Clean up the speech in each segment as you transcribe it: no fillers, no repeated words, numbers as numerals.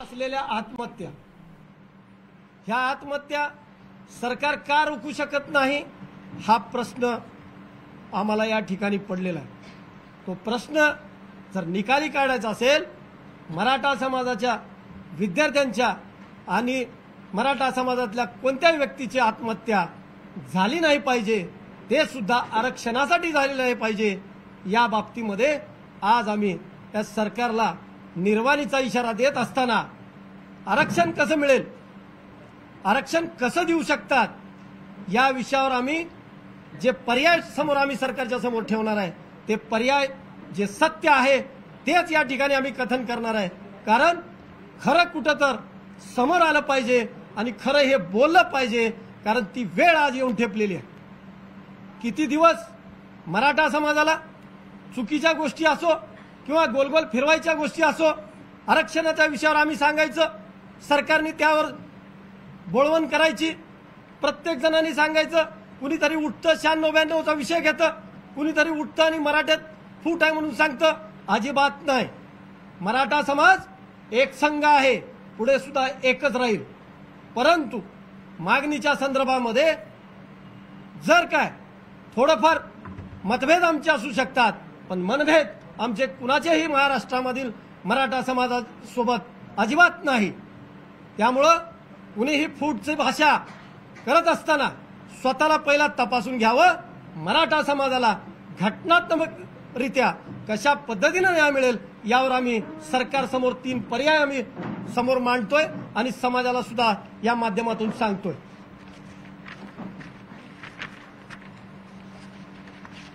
असलेल्या आत्महत्या, ह्या आत्महत्या सरकार का रोखू शकत नाही हा प्रश्न आम्हाला या ठिकाणी पडलेला आहे। तो प्रश्न जर निकाली काढायचा असेल, मराठा समाजाच्या विद्यार्थ्यांच्या आणि मराठा समाजातल्या कोणत्याही व्यक्तीची आत्महत्या झाली नाही पाहिजे, ते सुद्धा आरक्षणासाठी झाले नाही पाहिजे। या बाबतीमध्ये आज आम्ही या सरकारला निर्वाणीचा इशारा देत असताना आरक्षण कसं मिळेल, आरक्षण कसं देऊ शकतात, या विषयावर आम्ही जे पर्याय समोर आम्ही सरकारच्या समोर ठेवणार आहे, ते पर्याय जे सत्य आहे तेच या ठिकाणी आम्ही कथन करणार आहे। कारण खरं कुठं तर समोर आलं पाहिजे आणि खरं हे बोललं पाहिजे, कारण ती वेळ आज येऊन ठेपलेली आहे। किती दिवस मराठा समाजाला चुकीच्या गोष्टी असो किंवा गोलगोल फिरवायच्या गोष्टी असो, आरक्षणाच्या विषयावर आम्ही सांगायचं, सरकारने त्यावर बोळवण करायची, प्रत्येक जणांनी सांगायचं। कुणीतरी उठतं 96-92चा विषय घेतं, कुणीतरी उठतं आणि मराठ्यात फूट आहे म्हणून सांगतं। अजिबात नाही, मराठा समाज एक संघ आहे, पुढे सुद्धा एकच राहील। परंतु मागणीच्या संदर्भामध्ये जर काय थोडंफार मतभेद आमचे असू शकतात, पण मनभेद आमचे कुणाचेही महाराष्ट्रामधील मराठा समाजासोबत अजिबात नाही। त्यामुळं कुणीही फूटची भाषा करत असताना स्वतःला पहिला तपासून घ्यावं। मराठा समाजाला घटनात्मकरित्या कशा पद्धतीने न्याय मिळेल यावर आम्ही सरकारसमोर 3 पर्याय आम्ही समोर मांडतोय आणि समाजाला सुद्धा या माध्यमातून सांगतोय।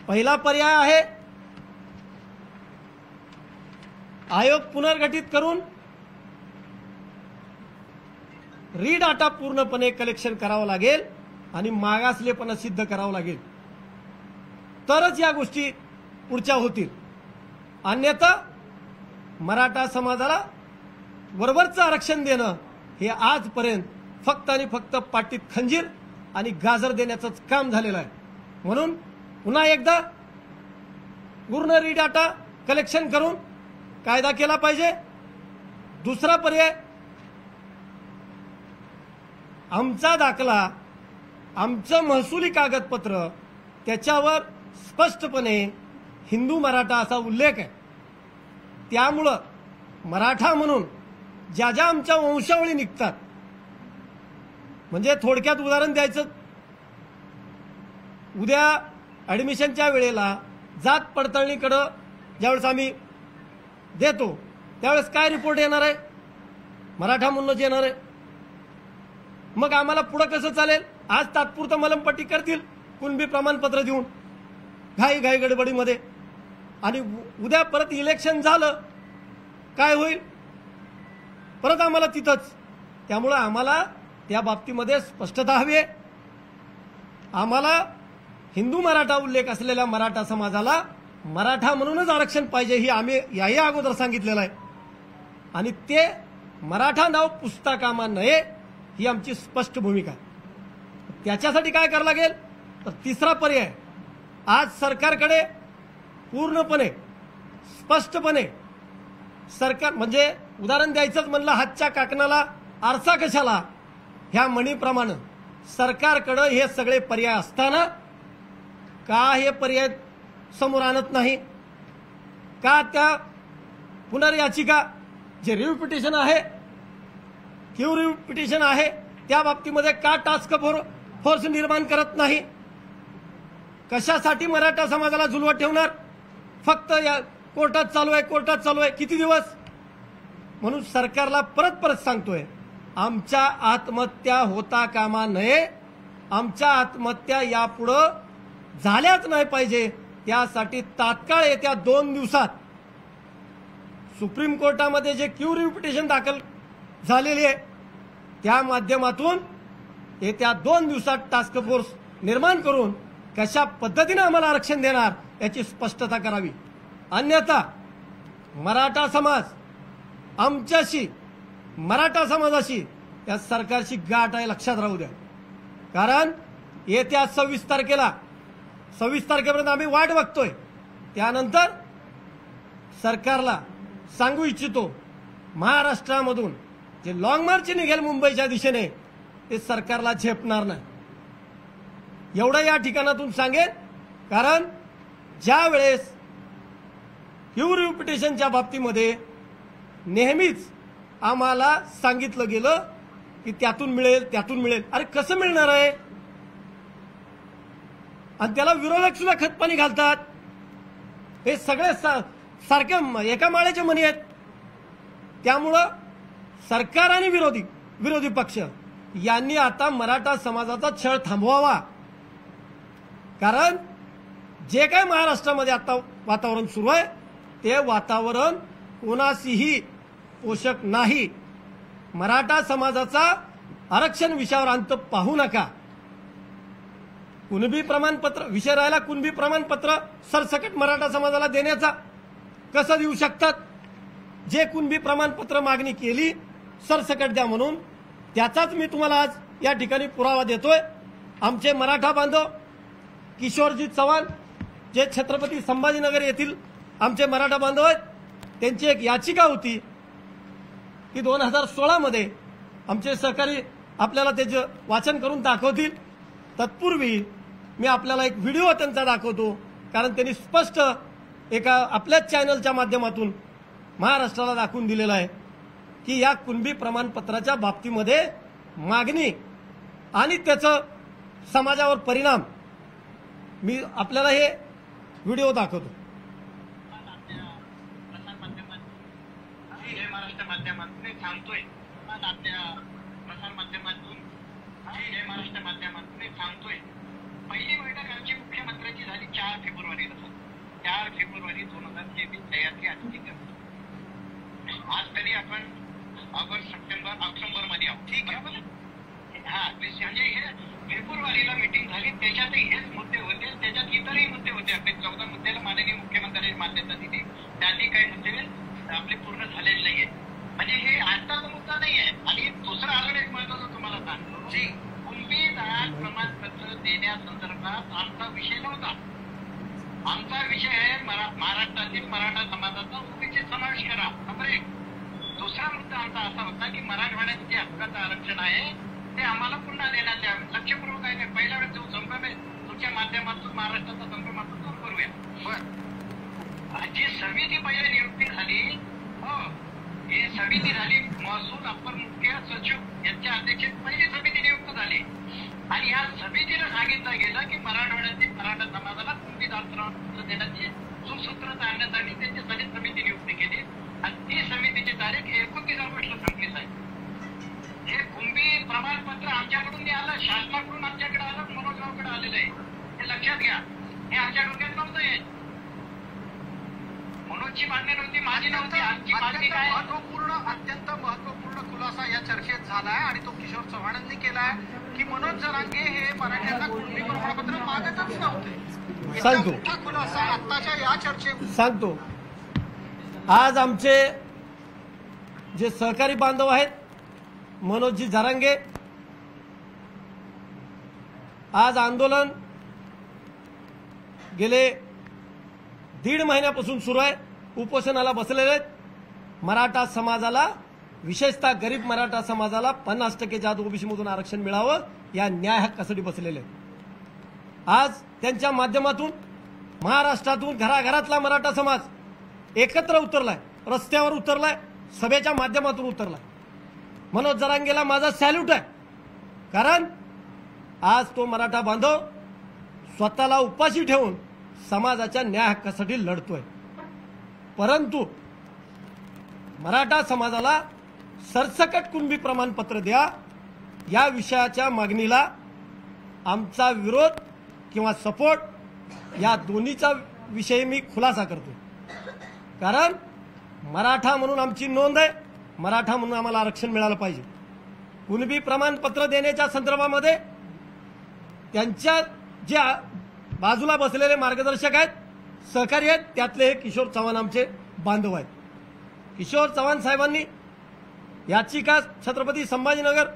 पहिला पर्याय आहे आयोग पुनर्गठित करून डाटा पूर्णपणे कलेक्शन करावं लागेल आणि मागासलेपणा सिद्ध करावं लागेल, तरच या गोष्टी पुढच्या होतील। अन्यथा मराठा समाजाला बरोबरचं आरक्षण देणं हे आजपर्यंत फक्त आणि फक्त पाटीत खंजीर आणि गाजर देण्याचंच काम झालेलं आहे। म्हणून पुन्हा एकदा पूर्ण डाटा कलेक्शन करून कायदा केला पाहिजे। दुसरा पर्याय, आमचा दाखला, आमचं महसुली कागदपत्र त्याच्यावर स्पष्टपणे हिंदू मराठा असा उल्लेख आहे। त्यामुळं मराठा म्हणून ज्या ज्या आमच्या वंशावळी निघतात, म्हणजे थोडक्यात उदाहरण द्यायचं, उद्या ऍडमिशनच्या वेळेला जात पडताळणीकडे ज्यावेळेस आम्ही देतो त्यावेळेस काय रिपोर्ट येणार आहे, मराठा म्हणूनच येणार आहे। मग आम्हाला पुढे कसं चालेल? आज तात्पुरतं मलमपट्टी करतील कुणबी प्रमाणपत्र देऊन घाई घाई गडबडीमध्ये, आणि उद्या परत इलेक्शन झालं काय होईल? परत आम्हाला तिथंच। त्यामुळे आम्हाला त्या बाबतीमध्ये स्पष्टता हवी आहे। आम्हाला हिंदू मराठा उल्लेख असलेल्या मराठा समाजाला मराठा म्हणूनच आरक्षण पाहिजे, ही आम्ही याही अगोदर सांगितलेलं आहे। आणि ते मराठा नाव पुसता कामा नये ही आमची स्पष्ट भूमिका आहे। त्याच्यासाठी काय करावं लागेल? तर तिसरा पर्याय, आज सरकारकडे पूर्णपणे स्पष्टपणे सरकार, म्हणजे उदाहरण द्यायचंच म्हणलं, हातच्या काकणाला आरसा कशाला, ह्या म्हणीप्रमाणे सरकारकडे हे सगळे पर्याय असताना का हे पर्याय समोर आणत नाही? का त्या पुनर्याचिका जे रिव्ह्यू पिटिशन आहे, क्यू रिव्ह्यू पिटिशन आहे, त्या बाबतीमध्ये का टास्क फोर्स निर्माण करत नाही? कशासाठी मराठा समाजाला झुलवत ठेवणार? फक्त या कोर्टात चालू आहे, कोर्टात चालू आहे, किती दिवस? म्हणून सरकारला परत परत सांगतोय, आमच्या आत्महत्या होता कामा नये, आमच्या आत्महत्या यापुढं झाल्याच नाही पाहिजे। त्यासाठी तात्काळ येत्या 2 दिवसात सुप्रीम कोर्टामध्ये जे क्यू रिव्ह्यू पिटिशन दाखल झालेली आहे त्या माध्यमातून येत्या 2 दिवसात टास्क फोर्स निर्माण करून कशा पद्धतीने आम्हाला आरक्षण देणार याची स्पष्टता करावी। अन्यथा मराठा समाज आमच्याशी, मराठा समाजाशी या सरकारची गाठ आहे, लक्षात राहू द्या। कारण येत्या 26 तारखेपर्यंत आम्ही वाट बघतोय। त्यानंतर सरकारला सांगू इच्छितो, महाराष्ट्रामधून जे लॉंग मार्च निघेल मुंबईच्या दिशेने ते सरकारला झेपणार नाही एवढं या ठिकाणातून सांगेन। कारण ज्या वेळेस प्युरिफिकेशनच्या बाबतीमध्ये नेहमीच आम्हाला सांगितलं गेलं की त्यातून मिळेल। अरे कसं मिळणार आहे? आणि त्याला विरोधक सुद्धा खतपाणी घालतात। हे सगळे सारखे एका माळ्याचे मणी आहेत। त्यामुळं सरकार आणि विरोधी पक्ष यांनी आता मराठा समाजाचा छळ थांबवावा। कारण जे काय महाराष्ट्रामध्ये आता वातावरण सुरू आहे ते वातावरण कोणाशीही पोषक नाही। मराठा समाजाचा आरक्षण विषयावर अंत पाहू नका। कुणबी प्रमाणपत्र विषय राहिला, कुणबी प्रमाणपत्र सरसकट मराठा समाजाला देण्याचा कसं देऊ शकतात? जे कुणबी प्रमाणपत्र मागणी केली सरसकट द्या म्हणून, त्याचाच मी तुम्हाला आज या ठिकाणी पुरावा देतोय। आमचे मराठा बांधव किशोरजी चव्हाण जे छत्रपती संभाजीनगर येथील आमचे मराठा बांधव आहेत, त्यांची एक याचिका होती की 2016 मध्ये आमचे सहकारी आपल्याला त्याचं वाचन करून दाखवतील। तत्पूर्वी मी आपल्याला एक व्हिडिओ त्यांचा दाखवतो, कारण त्यांनी स्पष्ट एका आपल्याच चॅनलच्या माध्यमातून महाराष्ट्राला दाखवून दिलेला आहे की या कुणबी प्रमाणपत्राच्या बाबतीमध्ये मागणी आणि त्याचं समाजावर परिणाम। मी आपल्याला हे व्हिडिओ दाखवतो। सांगतोय आपल्या प्रसार माध्यमातून महाराष्ट्र माध्यमातून सांगतोय, पहिली बैठक आमची मुख्यमंत्र्यांची झाली 4 फेब्रुवारीला। 4 फेब्रुवारी 2023 तयारी आजची करतो। आज तरी आपण ऑगस्ट ऑक्टोबर मध्ये आहोत, ठीक आहे? हा, म्हणजे हे फेब्रुवारीला मीटिंग झाली, त्याच्यातही हेच मुद्दे होते, त्याच्यात इतरही मुद्दे होते। आपले 14 मुद्द्याला माननीय मुख्यमंत्र्यांनी मान्यता दिली, त्यातही काही मुद्दे आपले पूर्ण झालेले नाहीये। म्हणजे हे आजचाच मुद्दा नाहीये। आणि दुसरा अजून एक महत्वाचं तुम्हाला सांगतो, जी कुणबी जात प्रमाणपत्र देण्यासंदर्भात आमचा विषय नव्हता। आमचा विषय आहे महाराष्ट्रातील मराठा समाजाचा ओबीसी समावेश करा, नंबर 1। दुसरा मुद्दा आमचा असा होता की मराठवाड्यात जे हक्काचं आरक्षण आहे ते आम्हाला पुन्हा देण्यात यावे। लक्षपूर्वक आहे नाही, पहिल्या वेळेस जो संभ्रम आहे तुमच्या माध्यमातून महाराष्ट्राचा संभ्रम आपण दूर करूया। पण जी समिती पहिले नियुक्ती झाली, हो, ही समिती झाली महसूल अपर मुख्य सचिव यांच्या अध्यक्षतेत पहिली समिती नियुक्त झाली। आणि या समितीला सांगितलं गेलं की मराठवाड्यातील मराठा समाजाला कुणबी जात प्रमाणपत्र देण्याची सुसूत्रता आणण्यासाठी त्यांच्यासाठी समिती नियुक्त केली। आणि ती समितीची तारीख 29 ऑगस्टला संपली साहेब। हे कुणबी प्रमाणपत्र आमच्याकडून नाही आलं, शासनाकडून आमच्याकडे आलं, मनोजरावकडे आलेलं आहे। हे लक्षात घ्या, हे आमच्या डोक्यात नव्हतं येत। मनोजची मागणी नव्हती, माझी नव्हती। आमची मागणी काय? अत्यंत महत्वपूर्ण खुलासा या चर्चेत झालाय आणि तो किशोर चव्हाणांनी केलाय की मनोज जरांगे हे मराठ्यांना कुणबी प्रमाणपत्र मागतच नव्हते। सांगतो खुलासा आत्ताच्या या चर्चेत सांगतो। आज आमचे जे सहकारी बांधव आहेत मनोजजी जरांगे, आज आंदोलन गेले 1.5 महिन्यापासून सुरू आहे, उपोषणाला बसलेले आहेत। मराठा समाजाला, विशेषतः गरीब मराठा समाजाला 50% आत ओबीसी मधून आरक्षण मिळावं या न्याय हक्कासाठी बसलेले आहेत। आज त्यांच्या माध्यमातून महाराष्ट्रातून घराघरातला मराठा समाज एकत्र उतरलाय, रस्त्यावर उतरलाय, सभेच्या माध्यमातून उतरलाय। मनोज जरांगेला माझा सॅल्यूट आहे, कारण आज तो मराठा बांधव स्वतःला उपाशी ठेवून समाजाच्या न्याय हक्कासाठी लढतोय। परंतु मराठा समाजाला सरसकट कुणबी प्रमाणपत्र द्या या विषयाच्या मागणीला आमचा विरोध किंवा सपोर्ट या दोन्हीचा विषय मी खुलासा करतो। कारण मराठा म्हणून आमची नोंद आहे, मराठा म्हणून आम्हाला आरक्षण मिळालं पाहिजे। कुणबी प्रमाणपत्र देण्याच्या संदर्भामध्ये त्यांच्या जे बाजूला बसलेले मार्गदर्शक आहेत, सहकारी आहेत, त्यातले हे किशोर चव्हाण आमचे बांधव आहेत। किशोर चव्हाण साहेबांनी याचिका छत्रपती संभाजीनगर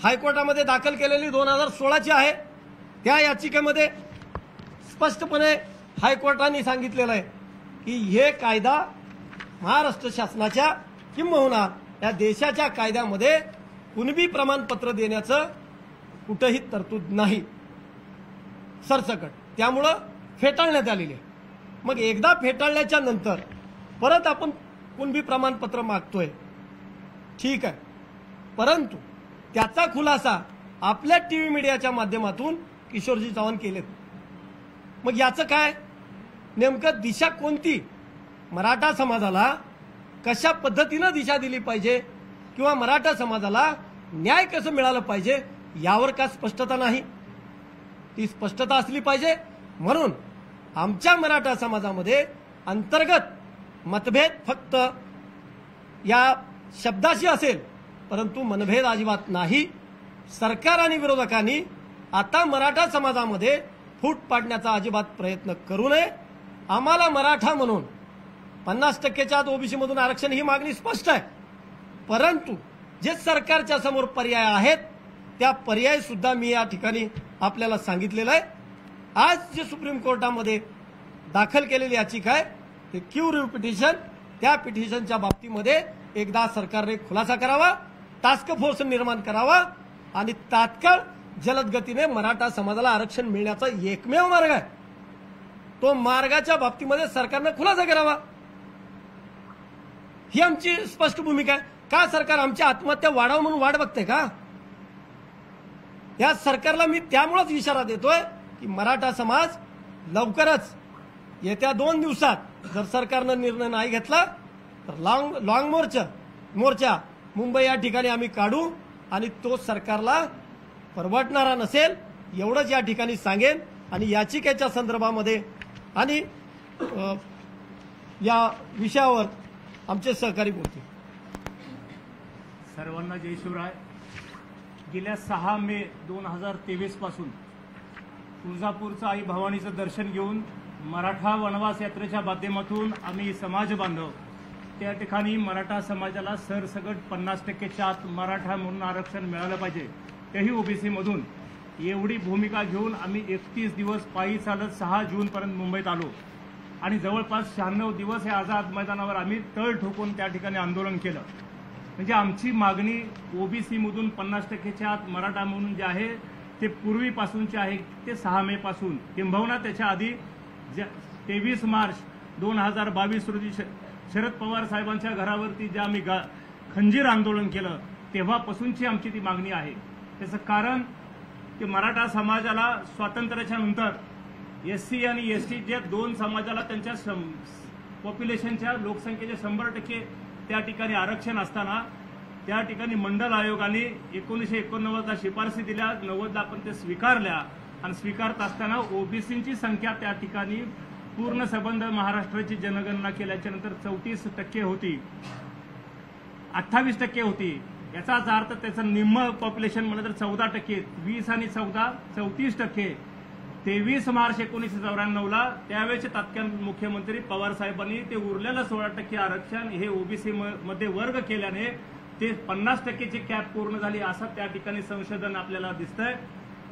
हायकोर्टामध्ये दाखल केलेली 2016ची आहे। त्या याचिकेमध्ये स्पष्टपणे हायकोर्टाने सांगितलेलं आहे की हे कायदा महाराष्ट्र शासनाच्या किंबहुना या देशाच्या कायद्यामध्ये कुणबी प्रमाणपत्र देण्याचं कुठंही तरतूद नाही सरसकट, त्यामुळं फेटाळण्यात आलेली आहे. मग एकदा फेटाळल्याच्या नंतर परत आपण कुणबी प्रमाणपत्र मागतोय, ठीक आहे, परंतु त्याचा खुलासा आपल्या टीव्ही मीडियाच्या माध्यमातून किशोरजी चव्हाण केलेत. मग याचं काय नेमकं दिशा कोणती, मराठा समाजाला कशा पद्धतीनं दिशा दिली पाहिजे किंवा मराठा समाजाला न्याय कसं मिळालं पाहिजे यावर का स्पष्टता नाही. ती स्पष्टता असली पाहिजे. म्हणून आमच्या मराठा समाजामध्ये अंतर्गत मतभेद फक्त या शब्दाशी असेल, परंतु मनभेद अजिबात नाही. सरकार आणि विरोधकांनी आता मराठा समाजामध्ये फूट पाडण्याचा अजिबात प्रयत्न करू नये. आम्हाला मराठा म्हणून 50%च्या आत ओबीसी मधून आरक्षण ही मागणी स्पष्ट आहे, परंतु जे सरकारच्या समोर पर्याय आहेत त्या पर्याय सुद्धा मी या ठिकाणी आपल्याला सांगितलेलं आहे. आज जे सुप्रीम कोर्टामध्ये दाखल केलेली याचिका आहे ते क्यू रिव्ह्यू पिटिशन, त्या पिटिशनच्या बाबतीमध्ये एकदा सरकारने खुलासा करावा, टास्क फोर्स निर्माण करावा आणि तात्काळ जलद गतीने मराठा समाजाला आरक्षण मिळण्याचा एकमेव मार्ग आहे, तो मार्गाच्या बाबतीमध्ये सरकारने खुलासा करावा. ही आमची स्पष्ट भूमिका आहे. का सरकार आमची आत्महत्या वाढावं म्हणून वाट बघते का? या सरकारला मी त्यामुळेच इशारा देतोय की मराठा समाज लवकरच येत्या 2 दिवसात जर सरकारनं निर्णय नाही घेतला तर लॉंग मोर्चा मुंबई या ठिकाणी आम्ही काढू आणि तो सरकारला परवडणारा नसेल एवढंच या ठिकाणी सांगेन. आणि याचिकेच्या संदर्भामध्ये आणि या विषयावर आमचे सहकारी बोलतील. सर्वांना जय शिवराय. गेल्या 6 मे 2023 पासून तुळजापूरचं आई भवानीचं दर्शन घेऊन मराठा वनवास यात्रेच्या माध्यमातून आम्ही समाज बांधव त्या ठिकाणी मराठा समाजाला सरसगट 50%च्या आत मराठा म्हणून आरक्षण मिळालं पाहिजे, तेही ओबीसी मधून, एवढी भूमिका घेऊन आम्ही 31 दिवस पायी चालत 6 जूनपर्यंत मुंबईत आलो आणि जवळपास 96 दिवस या आझाद मैदानावर आम्ही तळ ठोकून त्या ठिकाणी आंदोलन केलं. म्हणजे आमची मागणी ओबीसी मधून 50%च्या आत मराठा म्हणून जे आहे ते पूर्वीपासूनचे आहे, ते 6 मे पासून, किंबहुना त्याच्या आधी 23 मार्च 2022 रोजी शरद पवार साहेबांच्या घरावरती जे आम्ही खंजीर आंदोलन केलं तेव्हापासूनची आमची ती मागणी आहे. त्याचं कारण की मराठा समाजाला स्वातंत्र्याच्या नंतर एससी आणि एसटी जे 2 समाजाला त्यांच्या पॉप्युलेशनच्या लोकसंख्येच्या 100% त्या ठिकाणी आरक्षण असताना त्या ठिकाणी मंडल आयोगाने 1989ला शिफारसी दिल्या, 90ला आपण ते स्वीकारल्या आणि स्वीकारत असताना ओबीसीची संख्या त्या ठिकाणी पूर्ण संबंध महाराष्ट्राची जनगणना केल्याच्या नंतर 34% होती, 28% होती. याचाच अर्थ त्याचं निम्म पॉप्युलेशन म्हणलं तर 14%, 20 आणि 14 34%. 23 मार्च 1994ला त्यावेळेचे तत्कालीन मुख्यमंत्री पवार साहेबांनी ते उरलेलं 16% आरक्षण हे ओबीसी मध्ये वर्ग केल्याने ते 50%ची कॅप पूर्ण झाली असं त्या ठिकाणी संशोधन आपल्याला दिसतंय.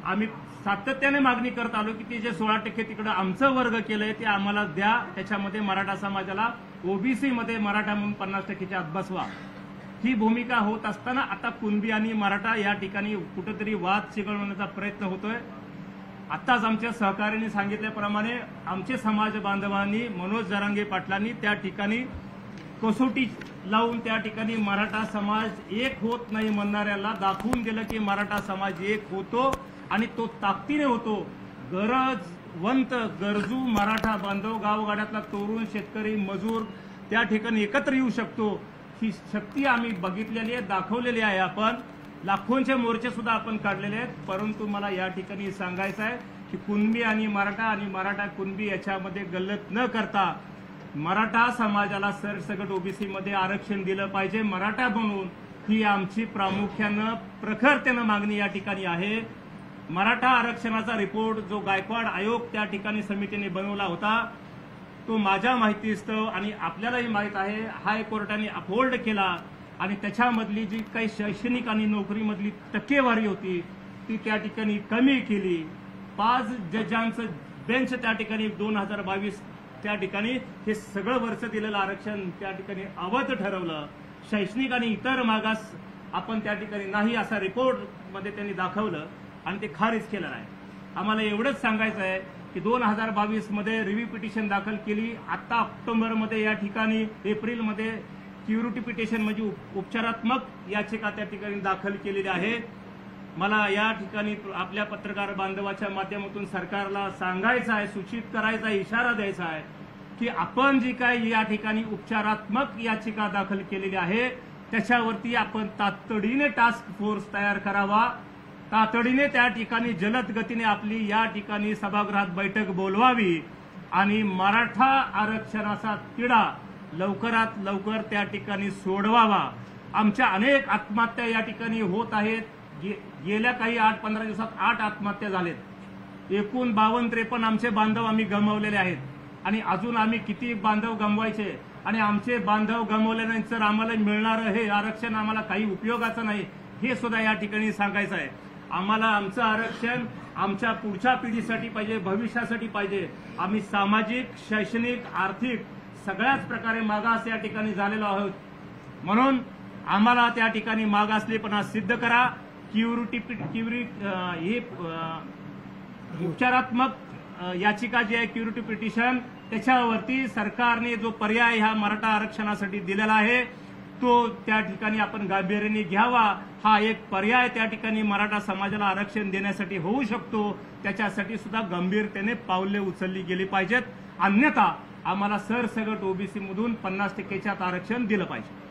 आम्ही सातत्याने मागणी करत आलो की ते जे 16% तिकडे आमचं वर्ग केलंय ते आम्हाला द्या, त्याच्यामध्ये मराठा समाजाला ओबीसी मध्ये मराठा म्हणून 50%च्या आत बसवा. ही भूमिका होत असताना आता कुणबी आणि मराठा या ठिकाणी कुठेतरी वाद चिघळवण्याचा प्रयत्न होतोय. आताच आमच्या सहकार्याने सांगितल्याप्रमाणे आमचे समाज बांधवांनी मनोज जरांगे पाटलांनी त्या ठिकाणी कसोटी लावून त्या ठिकाणी मराठा समाज एक होत नाही म्हणणाऱ्याला दाखवून दिलं की मराठा समाज एक होतो आणि तो ताकदीने होतो. गरजवंत गरजू मराठा बांधव गावगाड्यातला तरुण शेतकरी मजूर त्या ठिकाणी एकत्र येऊ शकतो. ही शक्ती आम्ही बघितलेली आहे, दाखवलेली आहे. आपण लाखोंचे मोर्चे सुद्धा आपण काढलेले आहेत. परंतु मला या ठिकाणी सांगायचं आहे की कुणबी आणि मराठा कुणबी याच्यामध्ये गल्लत न करता मराठा समाजाला सरसकट ओबीसी मध्ये आरक्षण दिलं पाहिजे मराठा म्हणून, ही आमची प्रामुख्यानं प्रखरतेनं मागणी या ठिकाणी आहे. मराठा आरक्षणाचा रिपोर्ट जो गायकवाड आयोग त्या ठिकाणी समितीने बनवला होता तो माझ्या माहितीस्तव आणि आपल्यालाही माहित आहे हायकोर्टाने अपहोल्ड केला आणि त्याच्यामधली जी काही शैक्षणिक आणि नोकरीमधली टक्केवारी होती ती त्या ठिकाणी कमी केली. 5 जजांचं बेंच त्या ठिकाणी 2022 त्या ठिकाणी हे सगळं वर्ष दिलेलं आरक्षण त्या ठिकाणी अवैध ठरवलं. शैक्षणिक आणि इतर मागास आपण त्या ठिकाणी नाही असा रिपोर्ट मध्ये त्यांनी दाखवलं आणि ते खारिज केलं आहे. आम्हाला एवढंच सांगायचं आहे की 2022 मध्ये रिव्ह्यू पिटिशन दाखल केली. आता ऑक्टोबरमध्ये या ठिकाणी एप्रिलमध्ये क्युरिटी पिटिशन म्हणजे उपचारात्मक याचिका त्या ठिकाणी दाखल केलेली आहे. मला या ठिकाणी आपल्या पत्रकार बांधवाच्या माध्यमातून सरकारला सांगायचं आहे, सूचित करायचा आहे, इशारा द्यायचा आहे की आपण जी काही या ठिकाणी उपचारात्मक याचिका दाखल केलेली आहे त्याच्यावरती आपण तातडीने टास्क फोर्स तयार करावा. तातडीने त्या ठिकाणी जलद गतीने आपली या ठिकाणी सभागृहात बैठक बोलवावी आणि मराठा आरक्षणाचा तिढा लवकरात लवकर त्या ठिकाणी सोडवावा. आमच्या अनेक आत्महत्या या ठिकाणी होत आहेत. गेल्या काही 8-15 दिवसात 8 आत्महत्या झालेत. एकूण 52-53 आमचे बांधव आम्ही गमावलेले आहेत आणि अजून आम्ही किती बांधव गमवायचे आणि आमचे बांधव गमावल्यानंतर आम्हाला मिळणारं हे आरक्षण आम्हाला काही उपयोगाचं नाही हे सुद्धा या ठिकाणी सांगायचं आहे. आम्हाला आमचं आरक्षण आमच्या पुढच्या पिढीसाठी पाहिजे, भविष्यासाठी पाहिजे. आम्ही सामाजिक, शैक्षणिक, आर्थिक सगळ्याच प्रकारे मागास या ठिकाणी झालेलो आहोत. म्हणून आम्हाला त्या ठिकाणी मागासलेपणा सिद्ध करा. हे उपचारात्मक याचिका जी आहे क्युरिटी पिटिशन त्याच्यावरती सरकारने जो पर्याय ह्या मराठा आरक्षणासाठी दिलेला आहे तो त्या ठिकाणी आपण गांभीर्याने घ्यावा. हा एक पर्याय त्या ठिकाणी मराठा समाजाला आरक्षण देण्यासाठी होऊ शकतो. त्याच्यासाठी सुद्धा गंभीरतेने पावले उचलली गेली पाहिजेत. अन्यथा आम्हाला सरसगट ओबीसी मधून 50% आरक्षण दिलं पाहिजे.